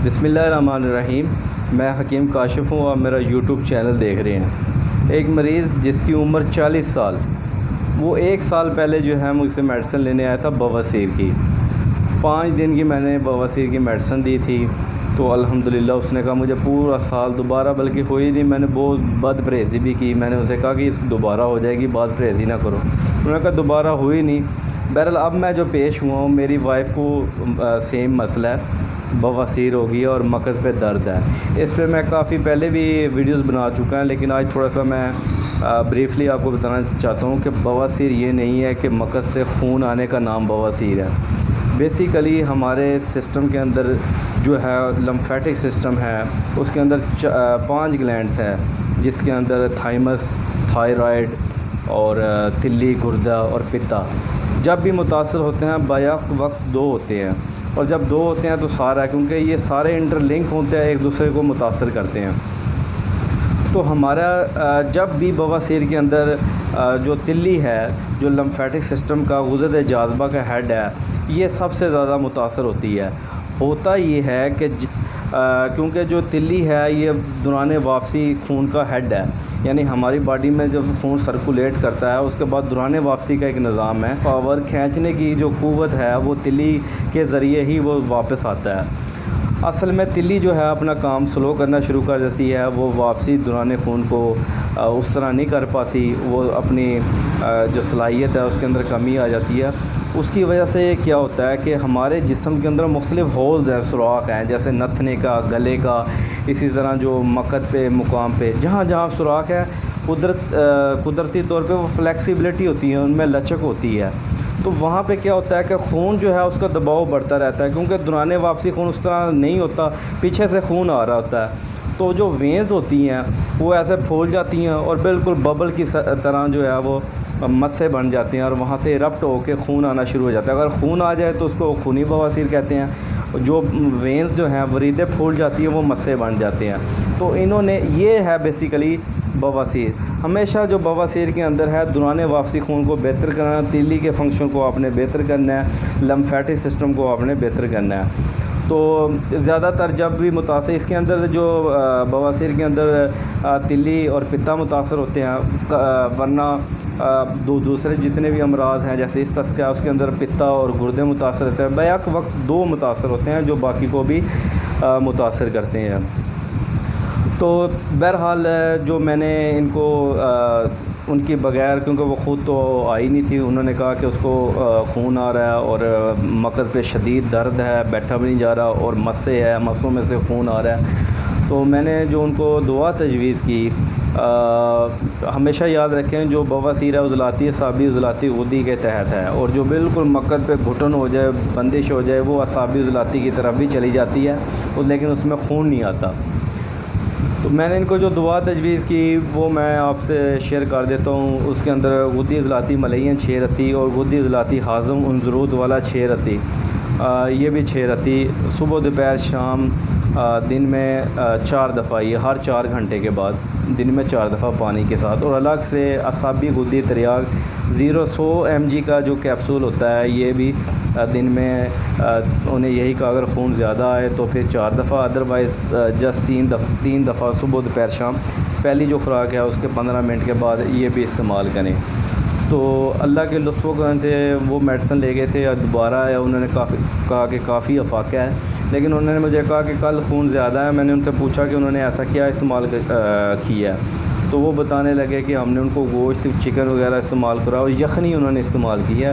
بسم اللہ الرحمن الرحیم۔ میں حکیم کاشف ہوں، آپ میرا یوٹیوب چینل دیکھ رہے ہیں۔ ایک مریض جس کی عمر 40 سال، وہ 1 سال پہلے جو ہے مجھ سے میڈیسن لینے آیا تھا بواسیر کی۔ 5 دن کی میں نے بواسیر کی میڈیسن دی تھی، تو الحمدللہ اس نے کہا مجھے پورا سال دوبارہ بلکہ ہوئی نہیں۔ میں نے بہت بد پرہیزی بھی کی، میں نے اسے کہا کہ اس کو دوبارہ ہو جائے گی، بد پرہیزی نہ کرو۔ انہوں نے کہا دوبارہ ہوئی نہیں۔ بہرحال اب میں جو پیش ہوا ہوں، میری وائف کو سیم مسئلہ ہے، بواسیر ہو گئی اور مقد پہ درد ہے۔ اس پہ میں کافی پہلے بھی ویڈیوز بنا چکا ہوں، لیکن آج تھوڑا سا میں بریفلی آپ کو بتانا چاہتا ہوں کہ بواسیر یہ نہیں ہے کہ مقد سے خون آنے کا نام بواسیر ہے۔ بیسیکلی ہمارے سسٹم کے اندر جو ہے لمفیٹک سسٹم ہے، اس کے اندر 5 گلینڈز ہیں، جس کے اندر تھائمس، تھائرائڈ اور تلی، گردہ اور پتا جب بھی متاثر ہوتے ہیں بیک وقت 2 ہوتے ہیں، اور جب 2 ہوتے ہیں تو سارا، کیونکہ یہ سارے انٹر لنک ہوتے ہیں، ایک دوسرے کو متاثر کرتے ہیں۔ تو ہمارا جب بھی بواسیر کے اندر جو تلی ہے، جو لمفیٹک سسٹم کا غدد جاذبہ کا ہیڈ ہے، یہ سب سے زیادہ متاثر ہوتی ہے۔ ہوتا یہ ہے کہ کیونکہ جو تلی ہے یہ دوران واپسی خون کا ہیڈ ہے، یعنی ہماری باڈی میں جب خون سرکولیٹ کرتا ہے اس کے بعد دوران واپسی کا ایک نظام ہے۔ پاور کھینچنے کی جو قوت ہے وہ تلی کے ذریعے ہی وہ واپس آتا ہے۔ اصل میں تلی جو ہے اپنا کام سلو کرنا شروع کر دیتی ہے، وہ واپسی دوران خون کو اس طرح نہیں کر پاتی، وہ اپنی جو صلاحیت ہے اس کے اندر کمی آ جاتی ہے۔ اس کی وجہ سے کیا ہوتا ہے کہ ہمارے جسم کے اندر مختلف ہولز ہیں، سوراخ ہیں، جیسے نتھنے کا، گلے کا، اسی طرح جو مقد پہ مقام پہ جہاں جہاں سوراخ ہے، قدرتی طور پہ وہ فلیکسیبلٹی ہوتی ہے، ان میں لچک ہوتی ہے۔ تو وہاں پہ کیا ہوتا ہے کہ خون جو ہے اس کا دباؤ بڑھتا رہتا ہے، کیونکہ دوران واپسی خون اس طرح نہیں ہوتا، پیچھے سے خون آ رہا ہوتا ہے۔ تو جو وینز ہوتی ہیں وہ ایسے پھول جاتی ہیں اور بالکل ببل کی طرح جو ہے وہ مسے بن جاتی ہیں، اور وہاں سے ایرپٹ ہو کے خون آنا شروع ہو جاتا ہے۔ اگر خون آ جائے تو اس کو خونی بواسیر کہتے ہیں۔ جو وینز جو ہیں وریدیں پھول جاتی ہیں وہ مسے بن جاتے ہیں۔ تو انہوں نے یہ ہے بیسیکلی بواسیر۔ ہمیشہ جو بواسیر کے اندر ہے دوران واپسی خون کو بہتر کرنا، تیلی کے فنکشن کو آپ نے بہتر کرنا ہے، لمفیٹک سسٹم کو آپ نے بہتر کرنا ہے۔ تو زیادہ تر جب بھی متاثر اس کے اندر جو بواسیر کے اندر تلی اور پتا متاثر ہوتے ہیں، ورنہ دوسرے جتنے بھی امراض ہیں جیسے استسقاء، اس کے اندر پتا اور گردے متاثر ہوتے ہیں۔ بیک وقت 2 متاثر ہوتے ہیں جو باقی کو بھی متاثر کرتے ہیں۔ تو بہرحال جو میں نے ان کو ان کی بغیر، کیونکہ وہ خود تو آئی نہیں تھی، انہوں نے کہا کہ اس کو خون آ رہا ہے اور مقد پہ شدید درد ہے، بیٹھا بھی نہیں جا رہا، اور مسے ہے، مسوں میں سے خون آ رہا ہے۔ تو میں نے جو ان کو دعا تجویز کی، ہمیشہ یاد رکھیں جو بواسیر ہے عضلاتی اعصابی عضلاتی غدی کے تحت ہے، اور جو بالکل مقد پہ گھٹن ہو جائے، بندش ہو جائے، وہ اعصابی عضلاتی کی طرف بھی چلی جاتی ہے، لیکن اس میں خون نہیں آتا۔ تو میں نے ان کو جو دعا تجویز کی وہ میں آپ سے شیئر کر دیتا ہوں۔ اس کے اندر غدی عضلاتی ملین 6 رتی اور غدی عضلاتی ہاضم انزرود والا 6 رتی، یہ بھی 6 رتی، صبح دوپہر شام، دن میں 4 دفعہ، یہ ہر 4 گھنٹے کے بعد دن میں 4 دفعہ پانی کے ساتھ، اور الگ سے اعصابی غدی تریاق 100 mg کا جو کیپسول ہوتا ہے، یہ بھی دن میں انہیں یہی کہا اگر خون زیادہ آئے تو پھر 4 دفعہ، ادروائز جسٹ 3 دفعہ صبح دوپہر شام، پہلی جو خوراک ہے اس کے 15 منٹ کے بعد یہ بھی استعمال کریں۔ تو اللہ کے لطف و کرم سے وہ میڈیسن لے گئے تھے، دوبارہ آیا، انہوں نے کہا کہ کافی افاقہ ہے، لیکن انہوں نے مجھے کہا کہ کل خون زیادہ ہے۔ میں نے ان سے پوچھا کہ انہوں نے ایسا کیا استعمال کیا ہے، تو وہ بتانے لگے کہ ہم نے ان کو گوشت، چکن وغیرہ استعمال کرا، اور یخنی انہوں نے استعمال کی ہے۔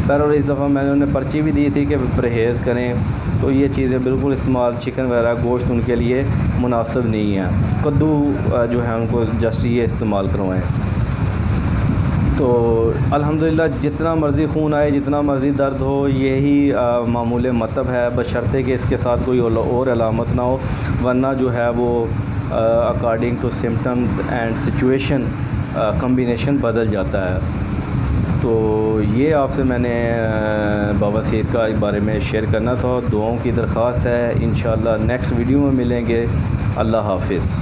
اور اس دفعہ میں نے انہیں پرچی بھی دی تھی کہ پرہیز کریں، تو یہ چیزیں بالکل استعمال، چکن وغیرہ گوشت ان کے لیے مناسب نہیں ہے۔ کدو جو ہے ان کو جسٹ یہ استعمال کروائیں۔ تو الحمدللہ جتنا مرضی خون آئے، جتنا مرضی درد ہو، یہی معمول مطلب ہے، بشرطے کہ اس کے ساتھ کوئی اور علامت نہ ہو، ورنہ جو ہے وہ according to symptoms and situation combination بدل جاتا ہے۔ تو یہ آپ سے میں نے بواسیر کا بارے میں شیئر کرنا تھا، دعاؤں کی درخواست ہے۔ انشاءاللہ نیکسٹ ویڈیو میں ملیں گے۔ اللہ حافظ۔